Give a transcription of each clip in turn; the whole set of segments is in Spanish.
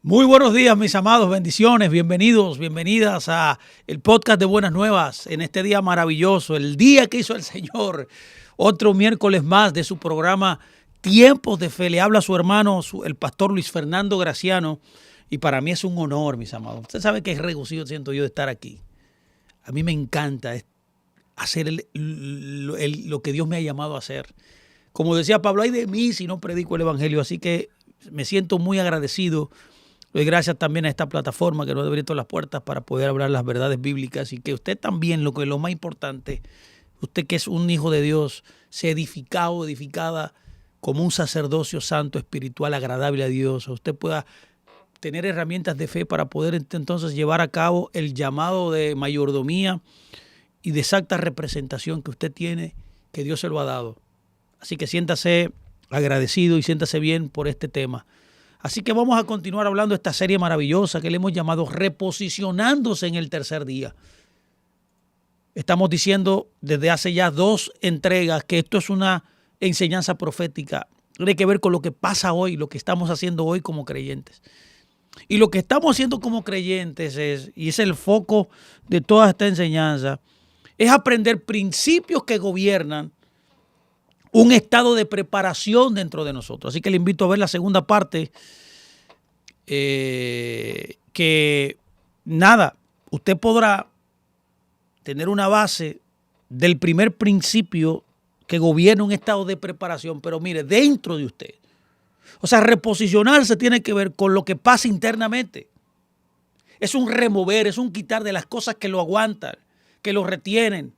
Muy buenos días, mis amados, bendiciones, bienvenidos, bienvenidas a el podcast de Buenas Nuevas en este día maravilloso, el día que hizo el Señor. Otro miércoles más de su programa Tiempos de Fe. Le habla su hermano, el pastor Luis Fernando Graciano, y para mí es un honor, mis amados. Usted sabe que regocijo siento yo de estar aquí. A mí me encanta hacer lo que Dios me ha llamado a hacer. Como decía Pablo, ay de mí si no predico el evangelio, así que me siento muy agradecido. Doy gracias también a esta plataforma que nos ha abierto las puertas para poder hablar las verdades bíblicas y que usted también, lo que es lo más importante, usted que es un hijo de Dios, sea edificado o edificada como un sacerdocio santo, espiritual, agradable a Dios. Usted pueda tener herramientas de fe para poder entonces llevar a cabo el llamado de mayordomía y de exacta representación que usted tiene, que Dios se lo ha dado. Así que siéntase agradecido y siéntase bien por este tema. Así que vamos a continuar hablando de esta serie maravillosa que le hemos llamado Reposicionándose en el tercer día. Estamos diciendo desde hace ya 2 entregas que esto es una enseñanza profética. Tiene que ver con lo que pasa hoy, lo que estamos haciendo hoy como creyentes. Y lo que estamos haciendo como creyentes y es el foco de toda esta enseñanza, es aprender principios que gobiernan un estado de preparación dentro de nosotros. Así que le invito a ver la segunda parte, que nada, usted podrá tener una base del primer principio que gobierna un estado de preparación, pero mire, dentro de usted. O sea, reposicionarse tiene que ver con lo que pasa internamente. Es un remover, es un quitar de las cosas que lo aguantan, que lo retienen,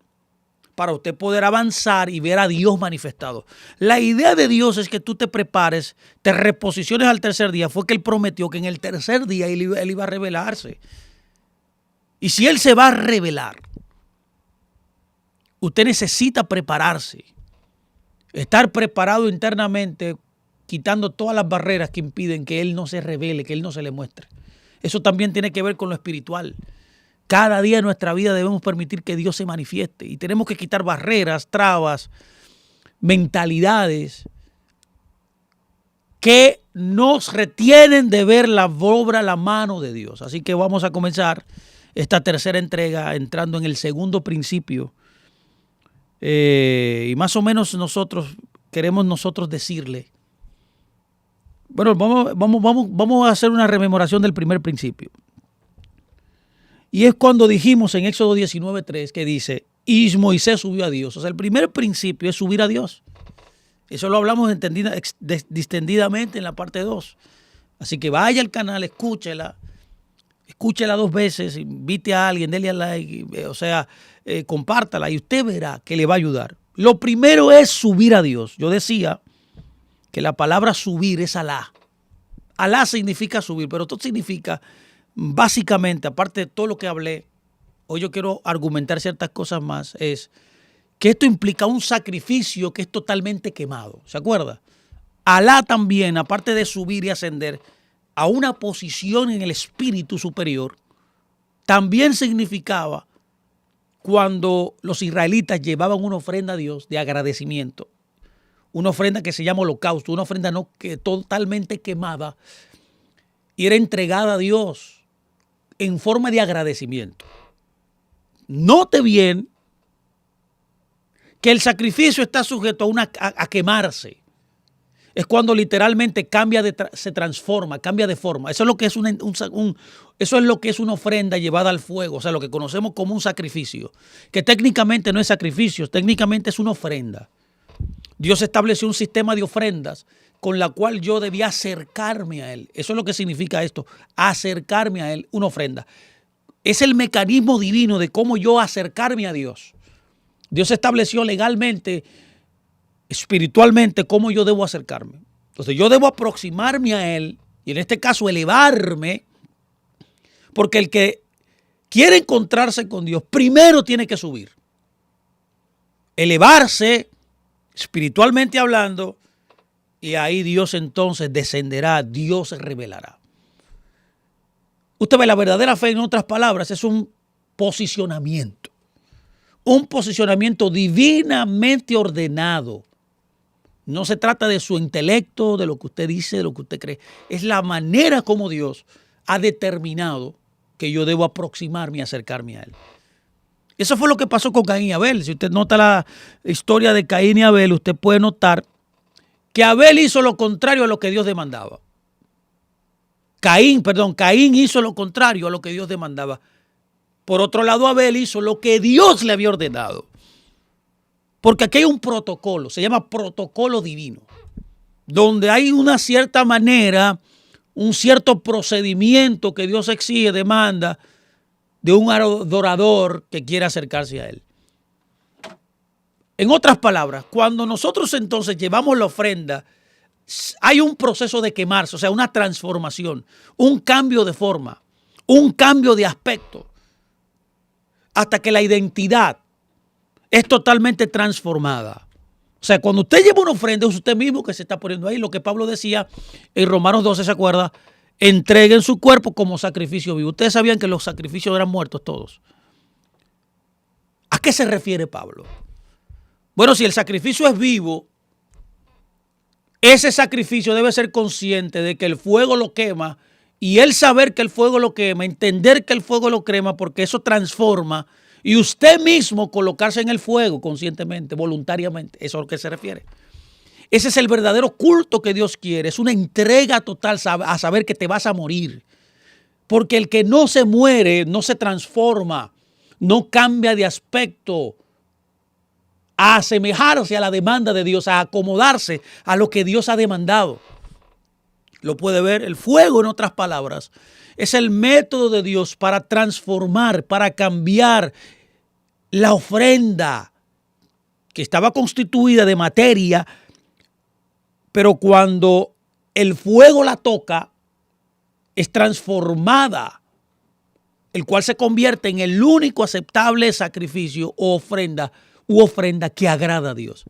para usted poder avanzar y ver a Dios manifestado. La idea de Dios es que tú te prepares, te reposiciones al tercer día. Fue que Él prometió que en el tercer día Él iba a revelarse. Y si Él se va a revelar, usted necesita prepararse. Estar preparado internamente, quitando todas las barreras que impiden que Él no se revele, que Él no se le muestre. Eso también tiene que ver con lo espiritual. Cada día en nuestra vida debemos permitir que Dios se manifieste y tenemos que quitar barreras, trabas, mentalidades que nos retienen de ver la obra, la mano de Dios. Así que vamos a comenzar esta tercera entrega entrando en el segundo principio. Y más o menos queremos decirle, bueno, vamos a hacer una rememoración del primer principio. Y es cuando dijimos en Éxodo 19:3 que dice, y Moisés subió a Dios. O sea, el primer principio es subir a Dios. Eso lo hablamos distendidamente en la parte 2. Así que vaya al canal, escúchela 2 veces, invite a alguien, déle a like, compártala y usted verá que le va a ayudar. Lo primero es subir a Dios. Yo decía que la palabra subir es Alá. Alá significa subir, pero esto significa, básicamente, aparte de todo lo que hablé, hoy yo quiero argumentar ciertas cosas más, es que esto implica un sacrificio que es totalmente quemado. ¿Se acuerda? Alá también, aparte de subir y ascender a una posición en el espíritu superior, también significaba cuando los israelitas llevaban una ofrenda a Dios de agradecimiento, una ofrenda que se llama holocausto, una ofrenda totalmente quemada, y era entregada a Dios en forma de agradecimiento. Note bien que el sacrificio está sujeto a quemarse. Es cuando literalmente se transforma, cambia de forma. Eso es lo que es eso es lo que es una ofrenda llevada al fuego, o sea, lo que conocemos como un sacrificio, que técnicamente no es sacrificio, técnicamente es una ofrenda. Dios estableció un sistema de ofrendas con la cual yo debía acercarme a Él. Eso es lo que significa esto, acercarme a Él, una ofrenda. Es el mecanismo divino de cómo yo acercarme a Dios. Dios estableció legalmente, espiritualmente, cómo yo debo acercarme. Entonces yo debo aproximarme a Él y en este caso elevarme, porque el que quiere encontrarse con Dios primero tiene que subir. Elevarse, espiritualmente hablando, y ahí Dios entonces descenderá, Dios se revelará. Usted ve, la verdadera fe, en otras palabras, es un posicionamiento divinamente ordenado. No se trata de su intelecto, de lo que usted dice, de lo que usted cree. Es la manera como Dios ha determinado que yo debo aproximarme y acercarme a Él. Eso fue lo que pasó con Caín y Abel. Si usted nota la historia de Caín y Abel, usted puede notar que Abel hizo lo contrario a lo que Dios demandaba. Caín hizo lo contrario a lo que Dios demandaba. Por otro lado, Abel hizo lo que Dios le había ordenado. Porque aquí hay un protocolo, se llama protocolo divino, donde hay una cierta manera, un cierto procedimiento que Dios exige, demanda de un adorador que quiera acercarse a Él. En otras palabras, cuando nosotros entonces llevamos la ofrenda, hay un proceso de quemarse, o sea, una transformación, un cambio de forma, un cambio de aspecto, hasta que la identidad es totalmente transformada. O sea, cuando usted lleva una ofrenda, es usted mismo que se está poniendo ahí. Lo que Pablo decía en Romanos 12, ¿se acuerda? Entreguen su cuerpo como sacrificio vivo. Ustedes sabían que los sacrificios eran muertos todos. ¿A qué se refiere Pablo? Bueno, si el sacrificio es vivo, ese sacrificio debe ser consciente de que el fuego lo quema, y él saber que el fuego lo quema, entender que el fuego lo quema, porque eso transforma, y usted mismo colocarse en el fuego conscientemente, voluntariamente. Eso es a lo que se refiere. Ese es el verdadero culto que Dios quiere. Es una entrega total a saber que te vas a morir. Porque el que no se muere, no se transforma, no cambia de aspecto, a asemejarse a la demanda de Dios, a acomodarse a lo que Dios ha demandado. Lo puede ver, el fuego, en otras palabras, es el método de Dios para transformar, para cambiar la ofrenda que estaba constituida de materia, pero cuando el fuego la toca, es transformada, el cual se convierte en el único aceptable sacrificio o ofrenda que agrada a Dios.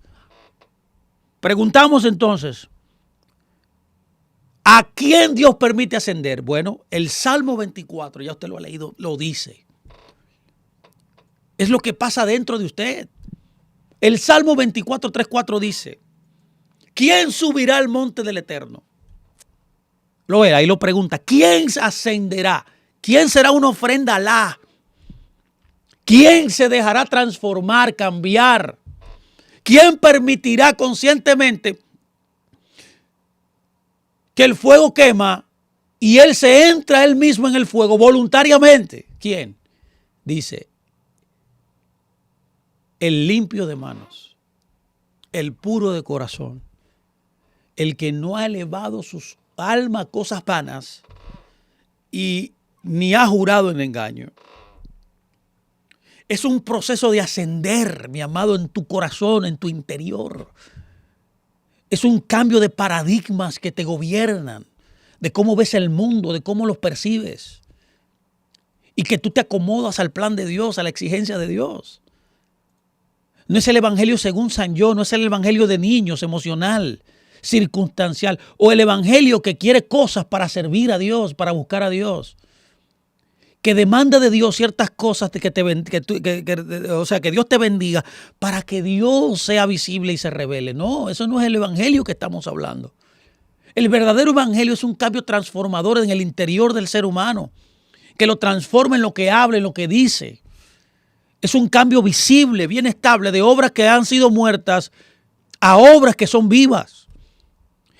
Preguntamos entonces, ¿a quién Dios permite ascender? Bueno, el Salmo 24, ya usted lo ha leído, lo dice. Es lo que pasa dentro de usted. El Salmo 24, 3, 4 dice, ¿quién subirá al monte del Eterno? Ahí lo pregunta, ¿quién ascenderá? ¿Quién será una ofrenda a Alá? ¿Quién se dejará transformar, cambiar? ¿Quién permitirá conscientemente que el fuego quema y él se entra él mismo en el fuego voluntariamente? ¿Quién? Dice, el limpio de manos, el puro de corazón, el que no ha elevado sus almas a cosas vanas y ni ha jurado en engaño. Es un proceso de ascender, mi amado, en tu corazón, en tu interior. Es un cambio de paradigmas que te gobiernan, de cómo ves el mundo, de cómo los percibes. Y que tú te acomodas al plan de Dios, a la exigencia de Dios. No es el evangelio según San John, no es el evangelio de niños, emocional, circunstancial, o el evangelio que quiere cosas para servir a Dios, para buscar a Dios, que demanda de Dios ciertas cosas, que Dios te bendiga para que Dios sea visible y se revele. No, eso no es el evangelio que estamos hablando. El verdadero evangelio es un cambio transformador en el interior del ser humano, que lo transforma en lo que habla, en lo que dice. Es un cambio visible, bien estable, de obras que han sido muertas a obras que son vivas.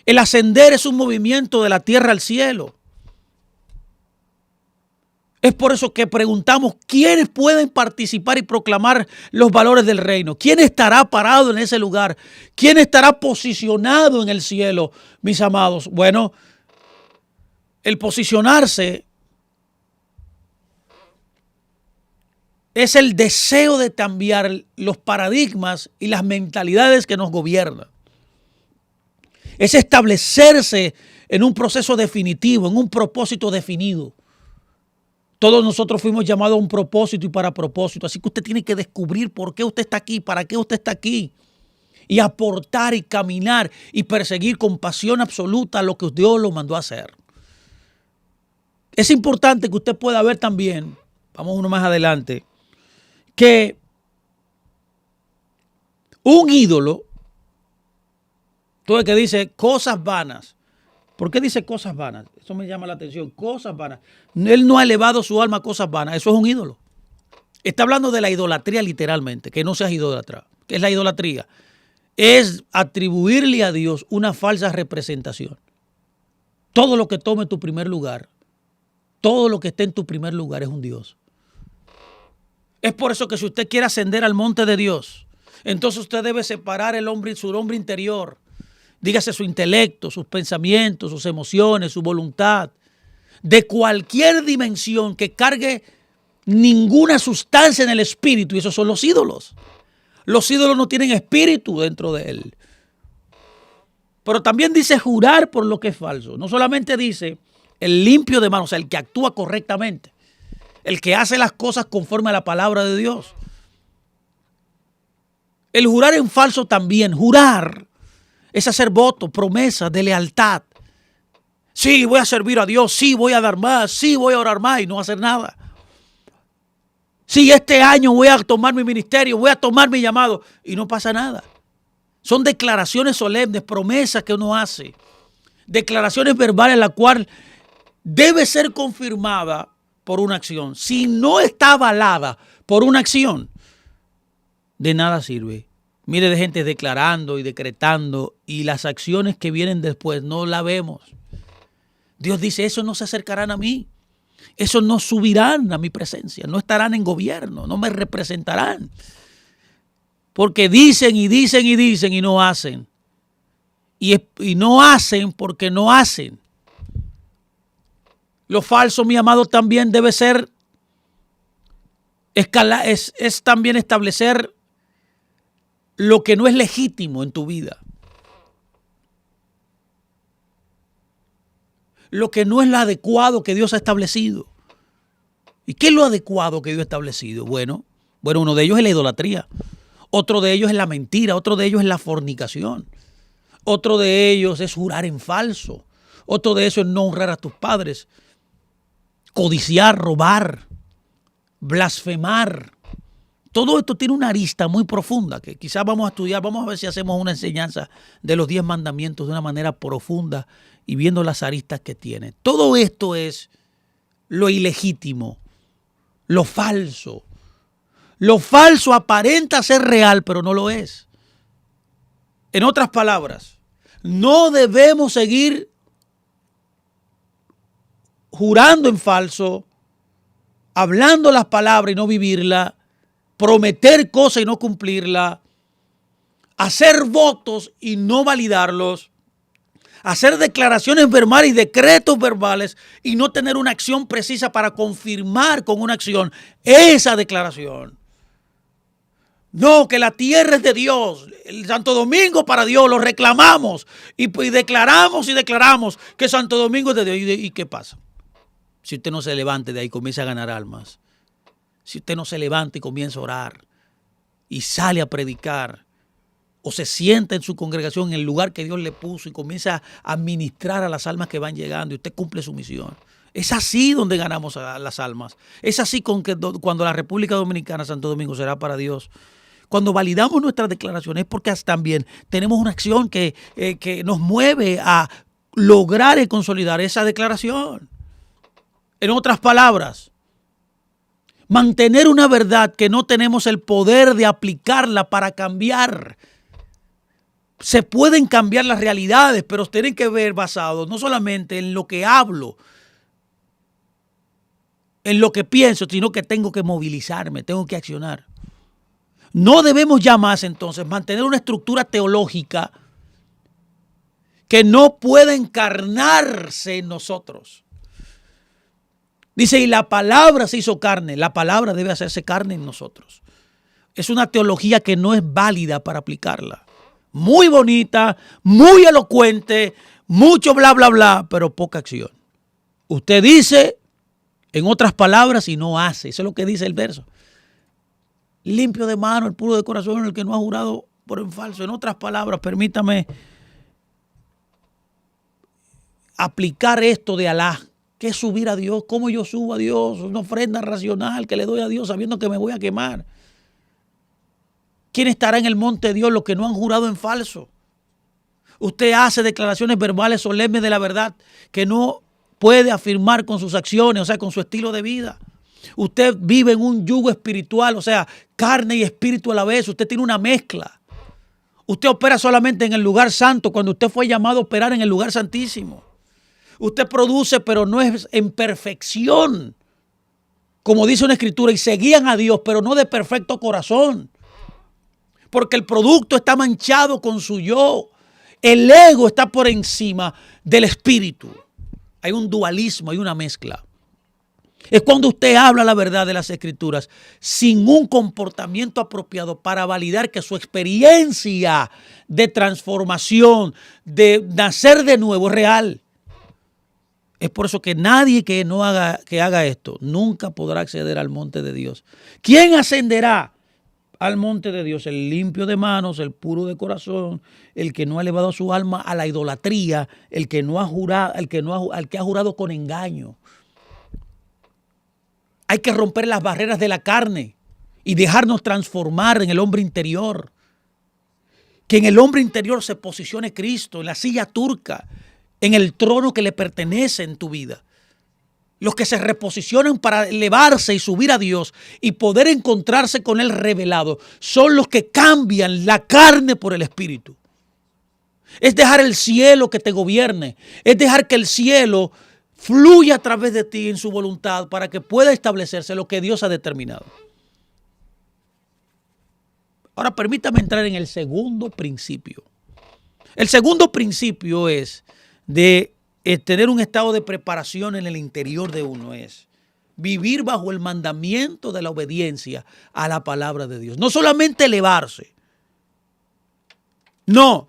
El ascender es un movimiento de la tierra al cielo. Es por eso que preguntamos, ¿quiénes pueden participar y proclamar los valores del reino? ¿Quién estará parado en ese lugar? ¿Quién estará posicionado en el cielo, mis amados? Bueno, el posicionarse es el deseo de cambiar los paradigmas y las mentalidades que nos gobiernan. Es establecerse en un proceso definitivo, en un propósito definido. Todos nosotros fuimos llamados a un propósito y para propósito. Así que usted tiene que descubrir por qué usted está aquí, para qué usted está aquí. Y aportar y caminar y perseguir con pasión absoluta lo que Dios lo mandó a hacer. Es importante que usted pueda ver también, vamos uno más adelante, que un ídolo Tú ves que dice cosas vanas. ¿Por qué dice cosas vanas? Eso me llama la atención. Cosas vanas. Él no ha elevado su alma a cosas vanas. Eso es un ídolo. Está hablando de la idolatría literalmente. Que no seas idólatra. ¿Qué es la idolatría? Es atribuirle a Dios una falsa representación. Todo lo que tome tu primer lugar, todo lo que esté en tu primer lugar es un Dios. Es por eso que si usted quiere ascender al monte de Dios, entonces usted debe separar su hombre interior, dígase su intelecto, sus pensamientos, sus emociones, su voluntad, de cualquier dimensión que cargue ninguna sustancia en el espíritu, y esos son los ídolos. Los ídolos no tienen espíritu dentro de él. Pero también dice jurar por lo que es falso. No solamente dice el limpio de manos, o sea, el que actúa correctamente, el que hace las cosas conforme a la palabra de Dios. El jurar en falso también. Jurar es hacer votos, promesas de lealtad. Sí, voy a servir a Dios, sí, voy a dar más, sí, voy a orar más y no hacer nada. Sí, este año voy a tomar mi ministerio, voy a tomar mi llamado y no pasa nada. Son declaraciones solemnes, promesas que uno hace, declaraciones verbales la cual debe ser confirmada por una acción. Si no está avalada por una acción, de nada sirve. Mire de gente declarando y decretando y las acciones que vienen después no la vemos. Dios dice, esos no se acercarán a mí. Esos no subirán a mi presencia, no estarán en gobierno, no me representarán. Porque dicen y dicen y dicen y no hacen. Y no hacen porque no hacen. Lo falso, mi amado, también debe ser, es también establecer lo que no es legítimo en tu vida. Lo que no es lo adecuado que Dios ha establecido. ¿Y qué es lo adecuado que Dios ha establecido? Bueno, uno de ellos es la idolatría. Otro de ellos es la mentira. Otro de ellos es la fornicación. Otro de ellos es jurar en falso. Otro de ellos es no honrar a tus padres. Codiciar, robar, blasfemar. Todo esto tiene una arista muy profunda que quizás vamos a estudiar. Vamos a ver si hacemos una enseñanza de los 10 mandamientos de una manera profunda y viendo las aristas que tiene. Todo esto es lo ilegítimo, lo falso. Lo falso aparenta ser real, pero no lo es. En otras palabras, no debemos seguir jurando en falso, hablando las palabras y no vivirla, prometer cosas y no cumplirla, hacer votos y no validarlos, hacer declaraciones verbales y decretos verbales y no tener una acción precisa para confirmar con una acción esa declaración. No, que la tierra es de Dios, el Santo Domingo para Dios, lo reclamamos y declaramos que Santo Domingo es de Dios. ¿Y qué pasa? Si usted no se levante de ahí y comienza a ganar almas, si usted no se levanta y comienza a orar y sale a predicar o se sienta en su congregación en el lugar que Dios le puso y comienza a administrar a las almas que van llegando y usted cumple su misión. Es así donde ganamos a las almas. Es así cuando la República Dominicana, Santo Domingo, será para Dios. Cuando validamos nuestras declaraciones es porque también tenemos una acción que nos mueve a lograr y consolidar esa declaración. En otras palabras, mantener una verdad que no tenemos el poder de aplicarla para cambiar. Se pueden cambiar las realidades, pero tienen que ver basados no solamente en lo que hablo, en lo que pienso, sino que tengo que movilizarme, tengo que accionar. No debemos ya más entonces mantener una estructura teológica que no pueda encarnarse en nosotros. Dice, y la palabra se hizo carne. La palabra debe hacerse carne en nosotros. Es una teología que no es válida para aplicarla. Muy bonita, muy elocuente, mucho bla, bla, bla, pero poca acción. Usted dice, en otras palabras, y no hace. Eso es lo que dice el verso. Limpio de mano, el puro de corazón, el que no ha jurado por en falso. En otras palabras, permítame aplicar esto de Alá. ¿Qué es subir a Dios? ¿Cómo yo subo a Dios? Una ofrenda racional que le doy a Dios sabiendo que me voy a quemar. ¿Quién estará en el monte de Dios? Los que no han jurado en falso. Usted hace declaraciones verbales solemnes de la verdad que no puede afirmar con sus acciones, o sea, con su estilo de vida. Usted vive en un yugo espiritual, o sea, carne y espíritu a la vez. Usted tiene una mezcla. Usted opera solamente en el lugar santo cuando usted fue llamado a operar en el lugar santísimo. Usted produce, pero no es en perfección. Como dice una escritura, y seguían a Dios, pero no de perfecto corazón. Porque el producto está manchado con su yo. El ego está por encima del espíritu. Hay un dualismo, hay una mezcla. Es cuando usted habla la verdad de las escrituras sin un comportamiento apropiado para validar que su experiencia de transformación, de nacer de nuevo es real. Es por eso que nadie que haga esto nunca podrá acceder al monte de Dios. ¿Quién ascenderá al monte de Dios? El limpio de manos, el puro de corazón, el que no ha elevado su alma a la idolatría, el que ha jurado con engaño. Hay que romper las barreras de la carne y dejarnos transformar en el hombre interior. Que en el hombre interior se posicione Cristo, en la silla turca, en el trono que le pertenece en tu vida. Los que se reposicionan para elevarse y subir a Dios y poder encontrarse con Él revelado son los que cambian la carne por el espíritu. Es dejar el cielo que te gobierne, es dejar que el cielo fluye a través de ti en su voluntad para que pueda establecerse lo que Dios ha determinado. Ahora permítame entrar en el segundo principio. El segundo principio es de tener un estado de preparación en el interior de uno, es vivir bajo el mandamiento de la obediencia a la palabra de Dios. No solamente elevarse. No.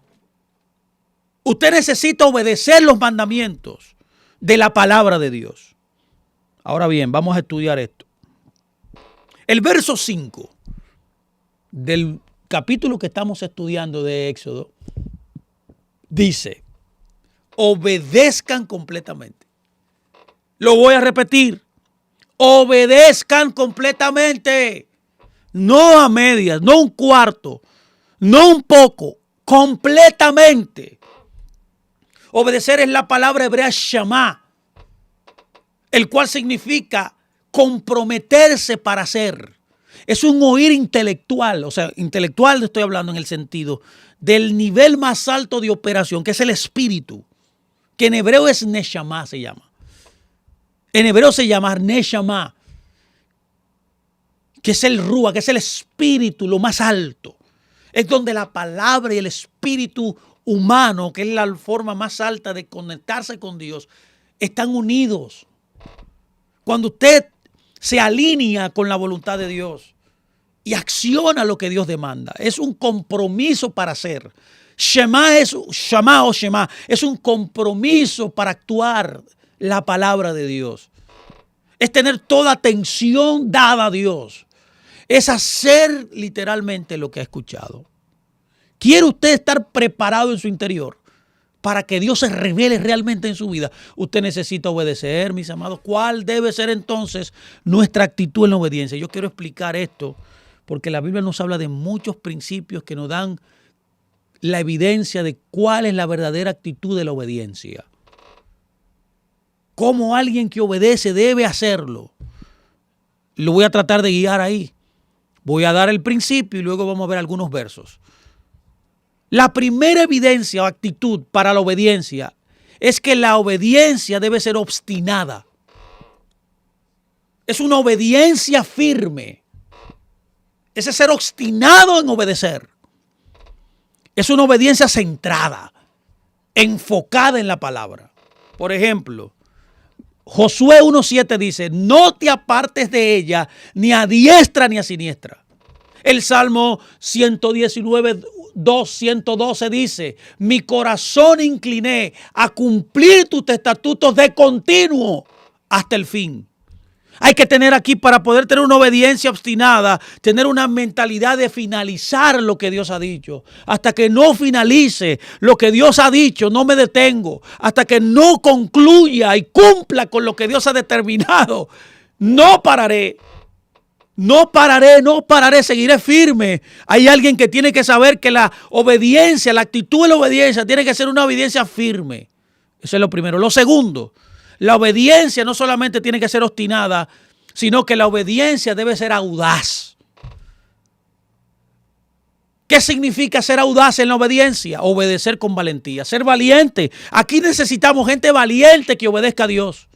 Usted necesita obedecer los mandamientos de la palabra de Dios. Ahora bien, vamos a estudiar esto. El verso 5 del capítulo que estamos estudiando de Éxodo dice: obedezcan completamente. Lo voy a repetir. Obedezcan completamente. No a medias, no un cuarto, no un poco, completamente. Obedecer es la palabra hebrea shamá, el cual significa comprometerse para hacer. Es un oír intelectual, o sea, intelectual estoy hablando en el sentido del nivel más alto de operación, que es el espíritu, que en hebreo es neshama, se llama. En hebreo se llama neshama, que es el rúa, que es el espíritu, lo más alto. Es donde la palabra y el espíritu humano, que es la forma más alta de conectarse con Dios, están unidos. Cuando usted se alinea con la voluntad de Dios y acciona lo que Dios demanda, es un compromiso para hacer. Shema es un compromiso para actuar la palabra de Dios. Es tener toda atención dada a Dios. Es hacer literalmente lo que ha escuchado. ¿Quiere usted estar preparado en su interior para que Dios se revele realmente en su vida? Usted necesita obedecer, mis amados. ¿Cuál debe ser entonces nuestra actitud en la obediencia? Yo quiero explicar esto porque la Biblia nos habla de muchos principios que nos dan la evidencia de cuál es la verdadera actitud de la obediencia. Cómo alguien que obedece debe hacerlo. Lo voy a tratar de guiar ahí. Voy a dar el principio y luego vamos a ver algunos versos. La primera evidencia o actitud para la obediencia es que la obediencia debe ser obstinada. Es una obediencia firme. Ese ser obstinado en obedecer. Es una obediencia centrada, enfocada en la palabra. Por ejemplo, Josué 1:7 dice: no te apartes de ella ni a diestra ni a siniestra. El Salmo 119:112 dice: mi corazón incliné a cumplir tus estatutos de continuo hasta el fin. Hay que tener aquí, para poder tener una obediencia obstinada, tener una mentalidad de finalizar lo que Dios ha dicho. Hasta que no finalice lo que Dios ha dicho, no me detengo. Hasta que no concluya y cumpla con lo que Dios ha determinado, no pararé. No pararé, seguiré firme. Hay alguien que tiene que saber que la obediencia, la actitud de la obediencia tiene que ser una obediencia firme. Eso es lo primero. Lo segundo, la obediencia no solamente tiene que ser obstinada, sino que la obediencia debe ser audaz. ¿Qué significa ser audaz en la obediencia? Obedecer con valentía, ser valiente. Aquí necesitamos gente valiente que obedezca a Dios.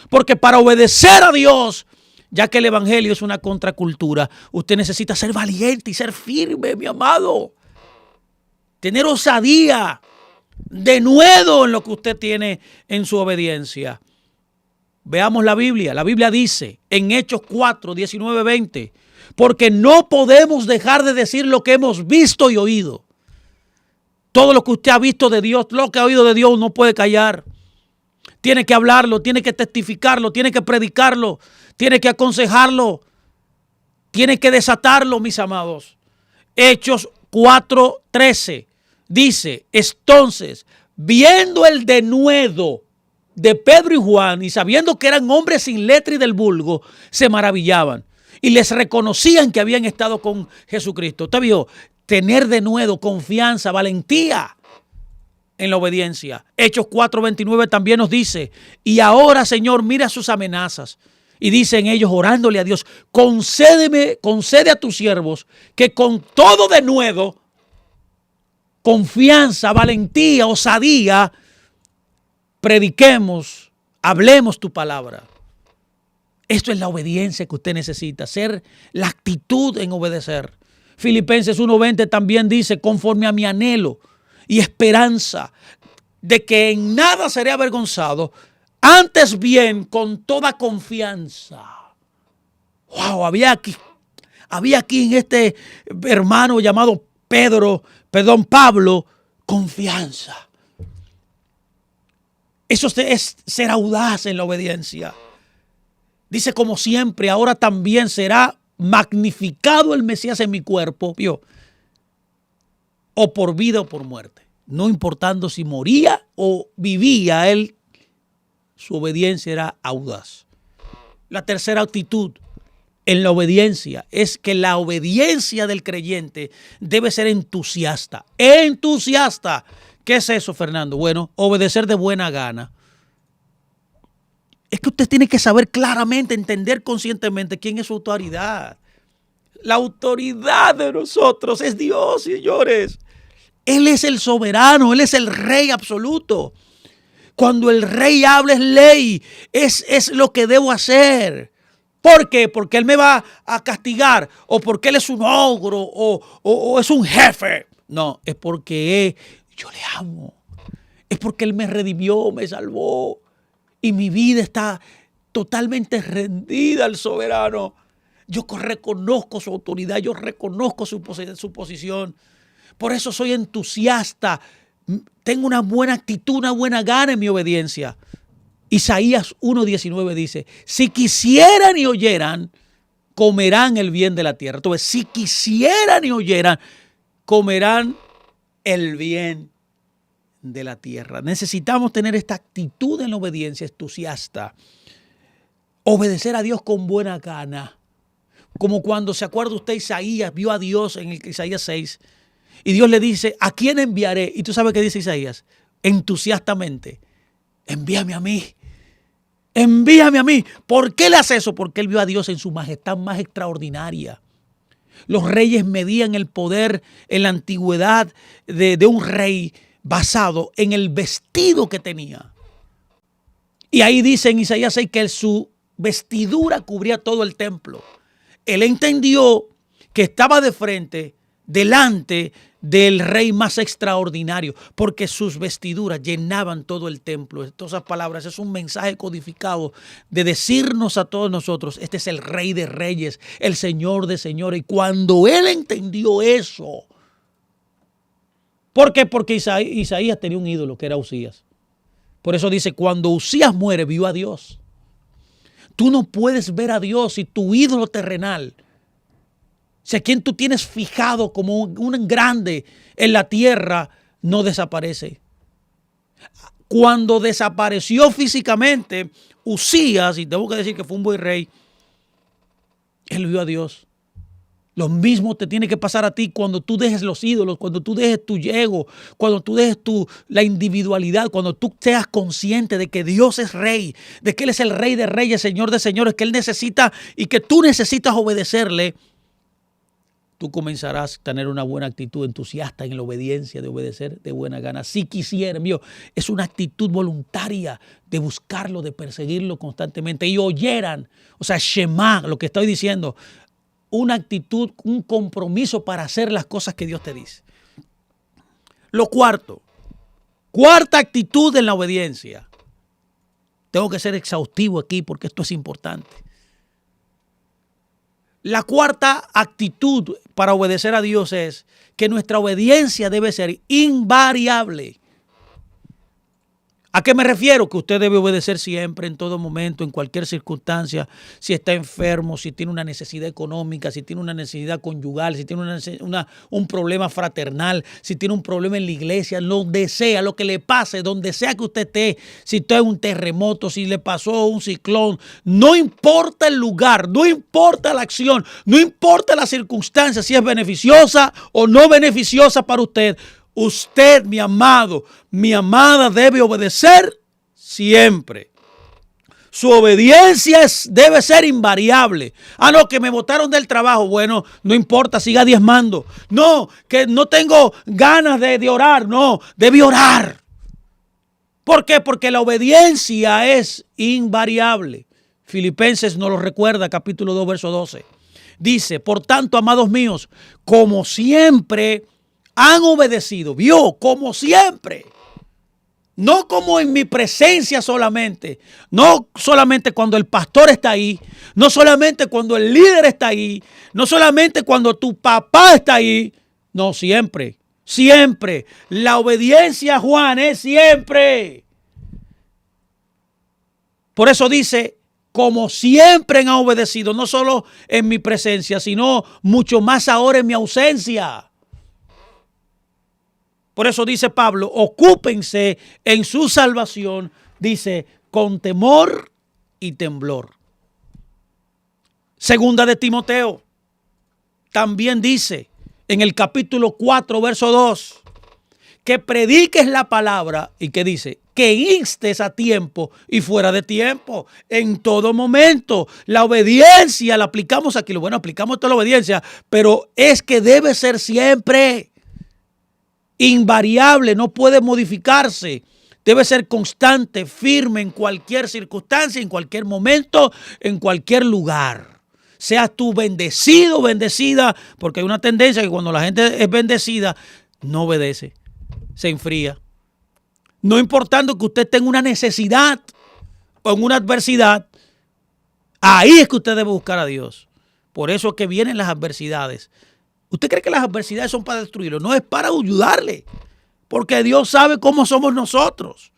Porque para obedecer a Dios, ya que el evangelio es una contracultura, usted necesita ser valiente y ser firme, mi amado. Tener osadía, denuedo en lo que usted tiene en su obediencia. Veamos la Biblia. La Biblia dice en Hechos 4, 19, 20, porque no podemos dejar de decir lo que hemos visto y oído. Todo lo que usted ha visto de Dios, lo que ha oído de Dios, no puede callar. Tiene que hablarlo, tiene que testificarlo, tiene que predicarlo, tiene que aconsejarlo, tiene que desatarlo, mis amados. Hechos 4:13 dice, entonces, viendo el denuedo de Pedro y Juan y sabiendo que eran hombres sin letra y del vulgo, se maravillaban y les reconocían que habían estado con Jesucristo. ¿Usted vio? Tener denuedo, confianza, valentía en la obediencia. Hechos 4:29 también nos dice, y ahora, Señor, mira sus amenazas. Y dicen ellos orándole a Dios, concede a tus siervos que con todo denuedo, confianza, valentía, osadía, prediquemos, hablemos tu palabra. Esto es la obediencia que usted necesita, ser la actitud en obedecer. Filipenses 1:20 también dice, conforme a mi anhelo y esperanza de que en nada seré avergonzado, antes bien con toda confianza. Wow, había aquí en este hermano llamado Pablo, confianza. Eso es ser audaz en la obediencia. Dice, como siempre, ahora también será magnificado el Mesías en mi cuerpo, ¿vio? O por vida o por muerte. No importando si moría o vivía, él, su obediencia era audaz. La tercera actitud en la obediencia es que la obediencia del creyente debe ser entusiasta. Entusiasta. ¿Qué es eso, Fernando? Bueno, obedecer de buena gana. Es que usted tiene que saber claramente, entender conscientemente quién es su autoridad. La autoridad de nosotros es Dios, señores. Él es el soberano, Él es el rey absoluto. Cuando el rey habla es ley, es lo que debo hacer. ¿Por qué? Porque Él me va a castigar, o porque Él es un ogro, o es un jefe. No, es porque yo le amo. Es porque Él me redimió, me salvó. Y mi vida está totalmente rendida al soberano. Yo reconozco su autoridad, yo reconozco su posición. Por eso soy entusiasta. Tengo una buena actitud, una buena gana en mi obediencia. Isaías 1:19 dice, si quisieran y oyeran, comerán el bien de la tierra. Entonces, si quisieran y oyeran, comerán el bien de la tierra. Necesitamos tener esta actitud en la obediencia entusiasta. Obedecer a Dios con buena gana. Como cuando se acuerda usted, Isaías vio a Dios en el Isaías 6. Y Dios le dice, ¿a quién enviaré? Y tú sabes qué dice Isaías, entusiastamente, envíame a mí. Envíame a mí. ¿Por qué le hace eso? Porque él vio a Dios en su majestad más extraordinaria. Los reyes medían el poder en la antigüedad de un rey basado en el vestido que tenía. Y ahí dice en Isaías 6 que su vestidura cubría todo el templo. Él entendió que estaba de frente, delante del rey más extraordinario, porque sus vestiduras llenaban todo el templo. Todas esas palabras es un mensaje codificado de decirnos a todos nosotros, este es el rey de reyes, el señor de señores. Y cuando él entendió eso, ¿por qué? Porque Isaías tenía un ídolo que era Usías. Por eso dice, cuando Usías muere, vio a Dios. Tú no puedes ver a Dios si tu ídolo terrenal, si a quien tú tienes fijado como un grande en la tierra, no desaparece. Cuando desapareció físicamente Usías, y tengo que decir que fue un buen rey, Él vio a Dios. Lo mismo te tiene que pasar a ti cuando tú dejes los ídolos, cuando tú dejes tu ego, cuando tú dejes la individualidad, cuando tú seas consciente de que Dios es rey, de que Él es el rey de reyes, Señor de señores, que Él necesita y que tú necesitas obedecerle. Tú comenzarás a tener una buena actitud entusiasta en la obediencia, de obedecer de buena gana. Si quisiera, mío, es una actitud voluntaria de buscarlo, de perseguirlo constantemente. Y oyeran, o sea, Shema, lo que estoy diciendo, una actitud, un compromiso para hacer las cosas que Dios te dice. Lo cuarta actitud en la obediencia. Tengo que ser exhaustivo aquí porque esto es importante. La cuarta actitud para obedecer a Dios es que nuestra obediencia debe ser invariable. ¿A qué me refiero? Que usted debe obedecer siempre, en todo momento, en cualquier circunstancia. Si está enfermo, si tiene una necesidad económica, si tiene una necesidad conyugal, si tiene un problema fraternal, si tiene un problema en la iglesia, donde sea, lo que le pase, donde sea que usted esté, si está en un terremoto, si le pasó un ciclón, no importa el lugar, no importa la acción, no importa la circunstancia, si es beneficiosa o no beneficiosa para usted. Usted, mi amado, mi amada, debe obedecer siempre. Su obediencia debe ser invariable. No, que me botaron del trabajo. Bueno, no importa, siga diezmando. No, que no tengo ganas de orar. No, debe orar. ¿Por qué? Porque la obediencia es invariable. Filipenses nos lo recuerda, capítulo 2, verso 12. Dice, por tanto, amados míos, como siempre han obedecido, vio, como siempre, no como en mi presencia solamente, no solamente cuando el pastor está ahí, no solamente cuando el líder está ahí, no solamente cuando tu papá está ahí, no, siempre, siempre. La obediencia, Juan, es siempre. Por eso dice, como siempre han obedecido, no solo en mi presencia, sino mucho más ahora en mi ausencia. Por eso dice Pablo, ocúpense en su salvación, dice, con temor y temblor. Segunda de Timoteo, también dice en el capítulo 4, verso 2, que prediques la palabra y que dice, que instes a tiempo y fuera de tiempo, en todo momento. La obediencia la aplicamos aquí, bueno, aplicamos toda la obediencia, pero es que debe ser siempre invariable, no puede modificarse, debe ser constante, firme en cualquier circunstancia, en cualquier momento, en cualquier lugar. Seas tú bendecido, bendecida, porque hay una tendencia que cuando la gente es bendecida, no obedece, se enfría. No importando que usted tenga una necesidad o en una adversidad, ahí es que usted debe buscar a Dios. Por eso es que vienen las adversidades. ¿Usted cree que las adversidades son para destruirlo? No, es para ayudarle. Porque Dios sabe cómo somos nosotros.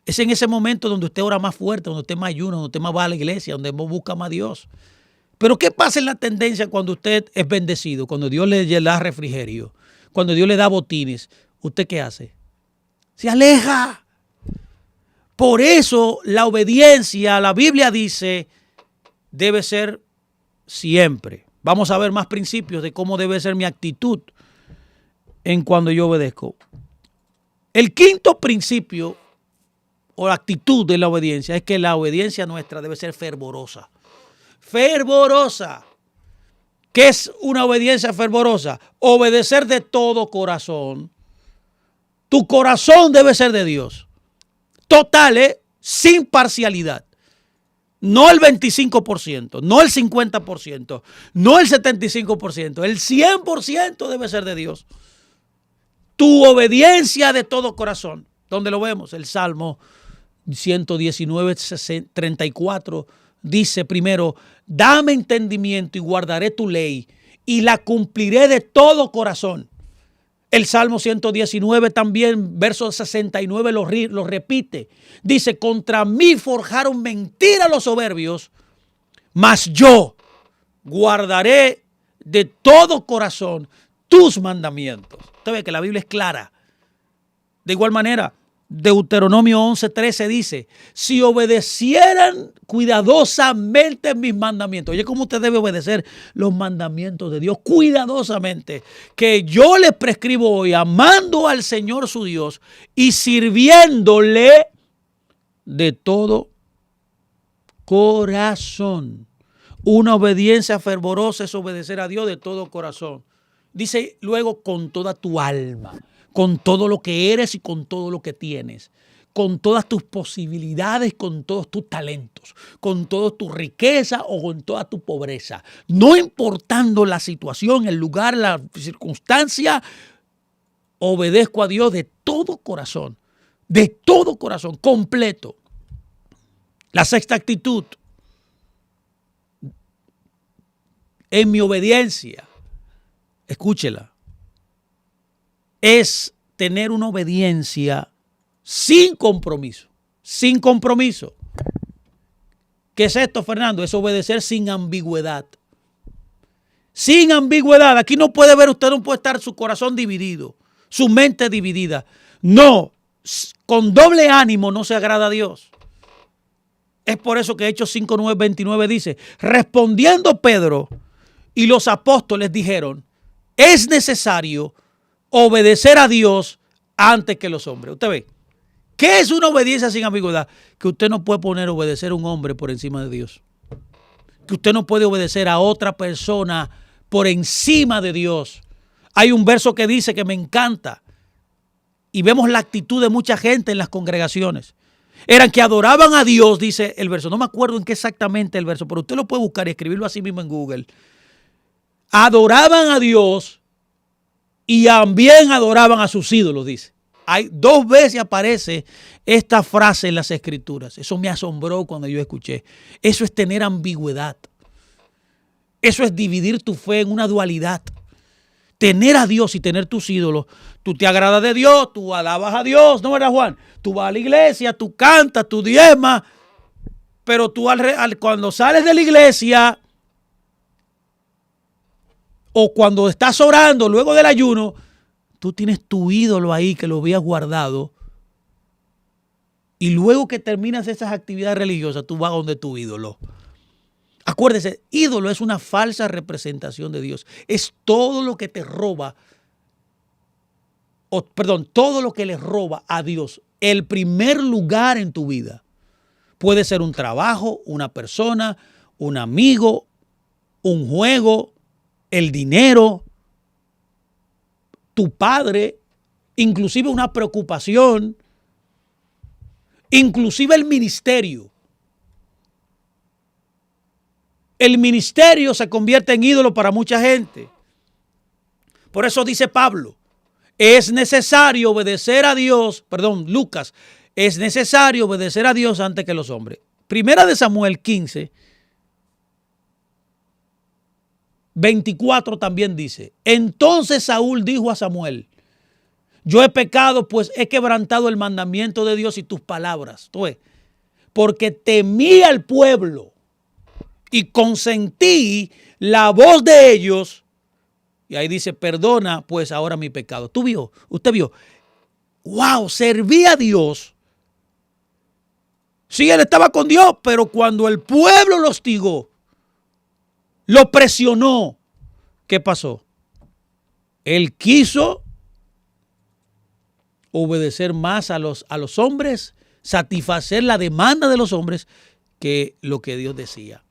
Es en ese momento donde usted ora más fuerte, donde usted más ayuna, donde usted más va a la iglesia, donde busca más a Dios. Pero ¿qué pasa en la tendencia cuando usted es bendecido? Cuando Dios le da refrigerio, cuando Dios le da botines, ¿usted qué hace? Se aleja. Por eso la obediencia, la Biblia dice, debe ser siempre. Vamos a ver más principios de cómo debe ser mi actitud en cuando yo obedezco. El quinto principio o actitud de la obediencia es que la obediencia nuestra debe ser fervorosa. Fervorosa. ¿Qué es una obediencia fervorosa? Obedecer de todo corazón. Tu corazón debe ser de Dios. Total, sin parcialidad. No el 25%, no el 50%, no el 75%, el 100% debe ser de Dios. Tu obediencia de todo corazón. ¿Dónde lo vemos? El Salmo 119, 34 dice primero, dame entendimiento y guardaré tu ley y la cumpliré de todo corazón. El Salmo 119 también, verso 69 lo repite. Dice, contra mí forjaron mentira los soberbios, mas yo guardaré de todo corazón tus mandamientos. Usted ve que la Biblia es clara. De igual manera, Deuteronomio 11:13 dice, si obedecieran cuidadosamente mis mandamientos. Oye, ¿cómo usted debe obedecer los mandamientos de Dios? Cuidadosamente. Que yo les prescribo hoy, amando al Señor su Dios y sirviéndole de todo corazón. Una obediencia fervorosa es obedecer a Dios de todo corazón. Dice luego, con toda tu alma, con todo lo que eres y con todo lo que tienes, con todas tus posibilidades, con todos tus talentos, con toda tu riqueza o con toda tu pobreza. No importando la situación, el lugar, la circunstancia, obedezco a Dios de todo corazón, completo. La sexta actitud, en mi obediencia, escúchela, es tener una obediencia sin compromiso. Sin compromiso. ¿Qué es esto, Fernando? Es obedecer sin ambigüedad. Sin ambigüedad. Aquí no puede ver, usted no puede estar su corazón dividido, su mente dividida. No, con doble ánimo no se agrada a Dios. Es por eso que Hechos 5:9-29 dice, respondiendo Pedro y los apóstoles dijeron, es necesario obedecer a Dios antes que los hombres. Usted ve, ¿qué es una obediencia sin ambigüedad? Que usted no puede poner obedecer a un hombre por encima de Dios. Que usted no puede obedecer a otra persona por encima de Dios. Hay un verso que dice que me encanta y vemos la actitud de mucha gente en las congregaciones. Eran que adoraban a Dios, dice el verso. No me acuerdo en qué exactamente el verso, pero usted lo puede buscar y escribirlo así mismo en Google. Adoraban a Dios y también adoraban a sus ídolos, dice. Hay 2 veces aparece esta frase en las Escrituras. Eso me asombró cuando yo escuché. Eso es tener ambigüedad. Eso es dividir tu fe en una dualidad. Tener a Dios y tener tus ídolos. Tú te agradas de Dios, tú alabas a Dios, ¿no, verdad, Juan? Tú vas a la iglesia, tú cantas, tú diezmas, pero tú cuando sales de la iglesia o cuando estás orando luego del ayuno, tú tienes tu ídolo ahí que lo habías guardado y luego que terminas esas actividades religiosas, tú vas donde tu ídolo. Acuérdese, ídolo es una falsa representación de Dios. Es todo lo que te roba, todo lo que le roba a Dios el primer lugar en tu vida. Puede ser un trabajo, una persona, un amigo, un juego, el dinero, tu padre, inclusive una preocupación, inclusive el ministerio. El ministerio se convierte en ídolo para mucha gente. Por eso dice Pablo, es necesario obedecer a Dios, Lucas, es necesario obedecer a Dios antes que los hombres. Primera de Samuel 15:24 también dice, entonces Saúl dijo a Samuel, yo he pecado, pues he quebrantado el mandamiento de Dios y tus palabras, porque temí al pueblo y consentí la voz de ellos. Y ahí dice, perdona pues ahora mi pecado. Usted vio, wow, servía a Dios. Sí, él estaba con Dios, pero cuando el pueblo lo hostigó, lo presionó, ¿qué pasó? Él quiso obedecer más a los hombres, satisfacer la demanda de los hombres que lo que Dios decía.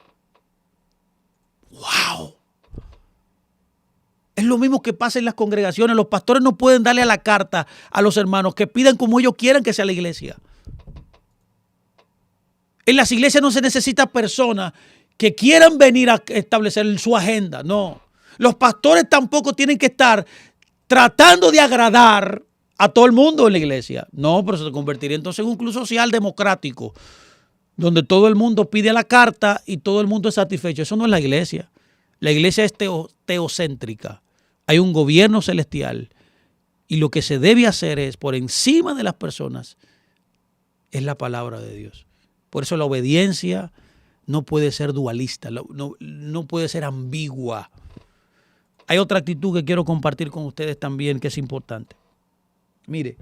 ¡Wow! Es lo mismo que pasa en las congregaciones. Los pastores no pueden darle a la carta a los hermanos que pidan como ellos quieran que sea la iglesia. En las iglesias no se necesita personas que quieran venir a establecer su agenda. No. Los pastores tampoco tienen que estar tratando de agradar a todo el mundo en la iglesia. No, pero se convertiría entonces en un club social democrático, donde todo el mundo pide a la carta y todo el mundo es satisfecho. Eso no es la iglesia. La iglesia es teocéntrica. Hay un gobierno celestial y lo que se debe hacer es, por encima de las personas, es la palabra de Dios. Por eso la obediencia no puede ser dualista, no puede ser ambigua. Hay otra actitud que quiero compartir con ustedes también que es importante. Mire,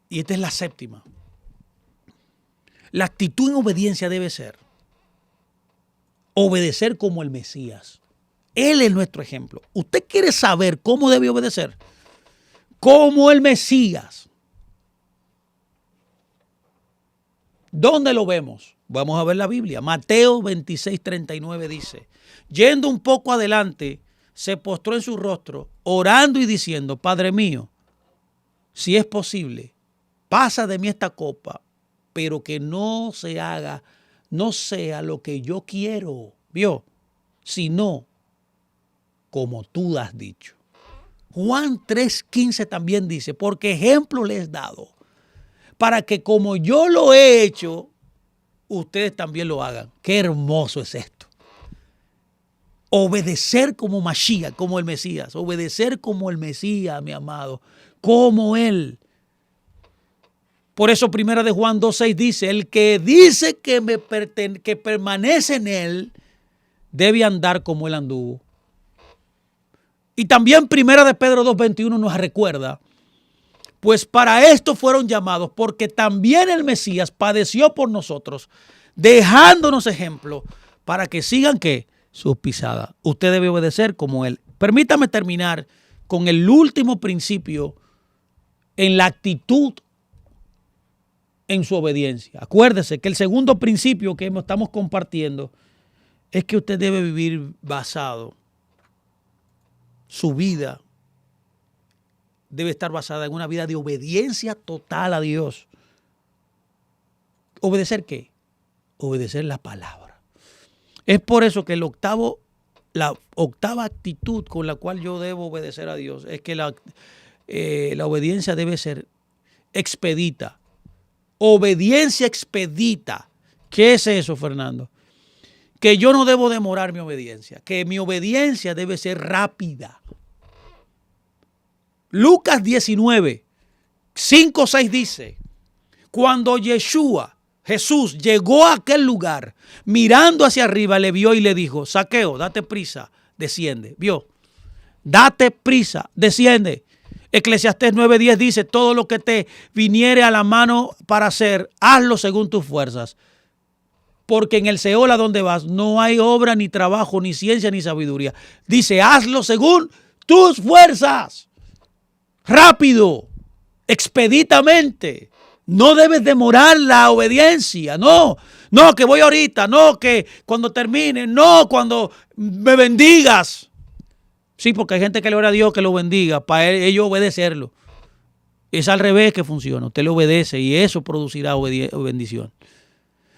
y esta es la séptima. La actitud en obediencia debe ser obedecer como el Mesías. Él es nuestro ejemplo. ¿Usted quiere saber cómo debe obedecer? Como el Mesías. ¿Dónde lo vemos? Vamos a ver la Biblia. Mateo 26:39 dice, yendo un poco adelante, se postró en su rostro, orando y diciendo, Padre mío, si es posible, pasa de mí esta copa, pero que no se haga, no sea lo que yo quiero, ¿vio? Sino como tú has dicho. Juan 3:15 también dice, porque ejemplo les he dado, para que como yo lo he hecho, ustedes también lo hagan. Qué hermoso es esto. Obedecer como Mashiach, como el Mesías. Obedecer como el Mesías, mi amado. Como Él. Por eso primera de Juan 2:6 dice, el que dice que permanece en Él, debe andar como Él anduvo. Y también primera de Pedro 2:21 nos recuerda, pues para esto fueron llamados, porque también el Mesías padeció por nosotros, dejándonos ejemplo para que sigan ¿qué? Sus pisadas. Usted debe obedecer como Él. Permítame terminar con el último principio en la actitud en su obediencia. Acuérdese que el segundo principio que estamos compartiendo es que usted debe vivir basado, su vida debe estar basada en una vida de obediencia total a Dios. ¿Obedecer qué? Obedecer la palabra. Es por eso que la octava actitud con la cual yo debo obedecer a Dios es que la obediencia debe ser expedita. Obediencia expedita. ¿Qué es eso, Fernando? Que yo no debo demorar mi obediencia, que mi obediencia debe ser rápida. Lucas 19:5-6 dice, cuando Yeshua, Jesús, llegó a aquel lugar, mirando hacia arriba, le vio y le dijo, Zaqueo, date prisa, desciende. ¿Vio? Date prisa, desciende. Eclesiastés 9:10 dice, todo lo que te viniere a la mano para hacer, hazlo según tus fuerzas. Porque en el Seol a donde vas no hay obra, ni trabajo, ni ciencia, ni sabiduría. Dice, hazlo según tus fuerzas. Rápido, expeditamente. No debes demorar la obediencia. No, que voy ahorita. No, que cuando termine. No, cuando me bendigas. Sí, porque hay gente que le ora a Dios que lo bendiga. Para ellos obedecerlo. Es al revés que funciona. Usted le obedece y eso producirá bendición.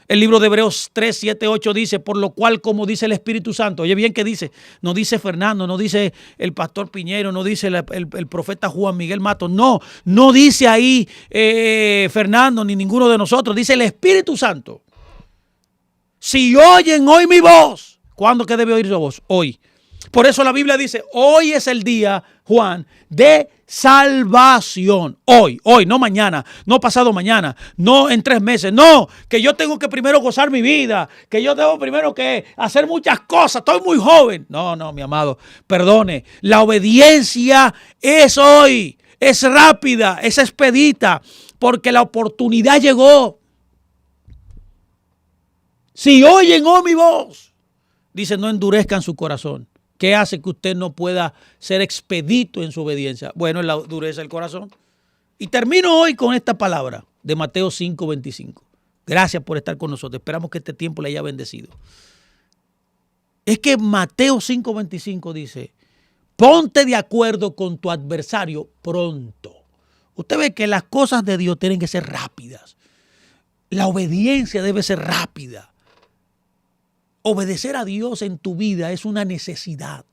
El libro de Hebreos 3:7-8 dice, por lo cual, como dice el Espíritu Santo, oye bien que dice, no dice Fernando, no dice el pastor Piñero, no dice el profeta Juan Miguel Matos, no dice ahí Fernando ni ninguno de nosotros, dice el Espíritu Santo. Si oyen hoy mi voz, ¿cuándo que debe oír su voz? Hoy. Por eso la Biblia dice, hoy es el día, Juan, de salvación. Hoy, no mañana, no pasado mañana, no en 3 meses. No, que yo tengo que primero gozar mi vida, que yo tengo primero que hacer muchas cosas. Estoy muy joven. No, mi amado, perdone. La obediencia es hoy, es rápida, es expedita, porque la oportunidad llegó. Si oyen mi voz, dice, no endurezcan su corazón. ¿Qué hace que usted no pueda ser expedito en su obediencia? Bueno, es la dureza del corazón. Y termino hoy con esta palabra de Mateo 5:25. Gracias por estar con nosotros. Esperamos que este tiempo le haya bendecido. Es que Mateo 5:25 dice, ponte de acuerdo con tu adversario pronto. Usted ve que las cosas de Dios tienen que ser rápidas. La obediencia debe ser rápida. Obedecer a Dios en tu vida es una necesidad.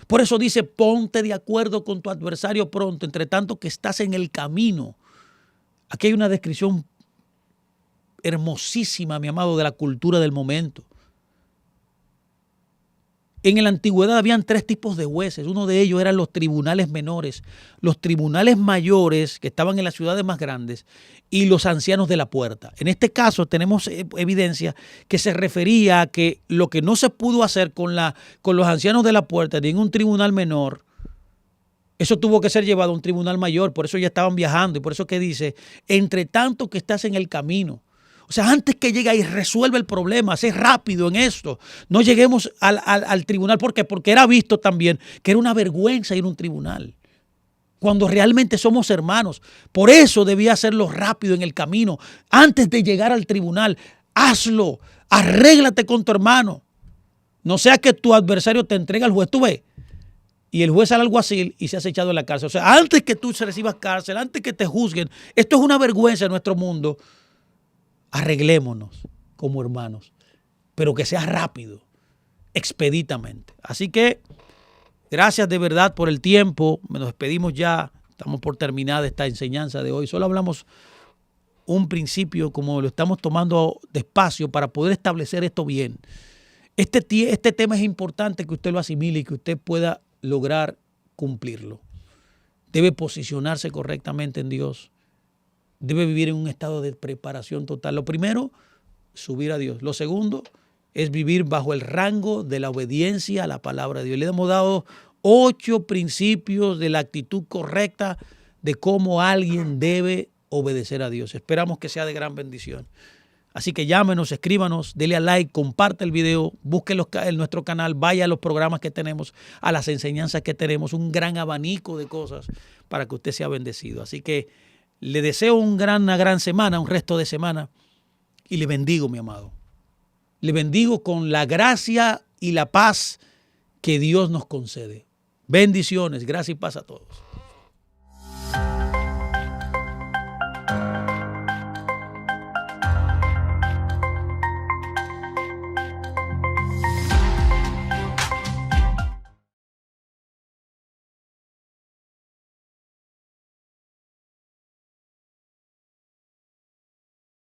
Por eso dice, ponte de acuerdo con tu adversario pronto, entre tanto que estás en el camino. Aquí hay una descripción hermosísima, mi amado, de la cultura del momento. En la antigüedad habían 3 tipos de jueces. Uno de ellos eran los tribunales menores, los tribunales mayores que estaban en las ciudades más grandes y los ancianos de la puerta. En este caso tenemos evidencia que se refería a que lo que no se pudo hacer con los ancianos de la puerta ni en un tribunal menor Eso tuvo que ser llevado a un tribunal mayor, por eso ya estaban viajando y por eso que dice, entre tanto que estás en el camino. O sea, antes que llegue ahí, resuelve el problema, sé rápido en esto. No lleguemos al tribunal. ¿Por qué? Porque era visto también que era una vergüenza ir a un tribunal, cuando realmente somos hermanos. Por eso debía hacerlo rápido en el camino. Antes de llegar al tribunal, hazlo, arréglate con tu hermano. No sea que tu adversario te entregue al juez, tú ves, y el juez al alguacil y se ha echado en la cárcel. O sea, antes que tú recibas cárcel, antes que te juzguen, esto es una vergüenza en nuestro mundo. Arreglémonos como hermanos, pero que sea rápido, expeditamente. Así que gracias de verdad por el tiempo. Nos despedimos ya. Estamos por terminar esta enseñanza de hoy. Solo hablamos un principio, como lo estamos tomando despacio para poder establecer esto bien. Este tema es importante que usted lo asimile y que usted pueda lograr cumplirlo. Debe posicionarse correctamente en Dios. Debe vivir en un estado de preparación total. Lo primero, subir a Dios. Lo segundo es vivir bajo el rango de la obediencia a la palabra de Dios. Le hemos dado 8 principios de la actitud correcta de cómo alguien debe obedecer a Dios. Esperamos que sea de gran bendición. Así que llámenos, escríbanos, dele a like, comparte el video, busque en nuestro canal, vaya a los programas que tenemos, a las enseñanzas que tenemos, un gran abanico de cosas para que usted sea bendecido. Así que le deseo una gran semana, un resto de semana, y le bendigo, mi amado. Le bendigo con la gracia y la paz que Dios nos concede. Bendiciones, gracias y paz a todos.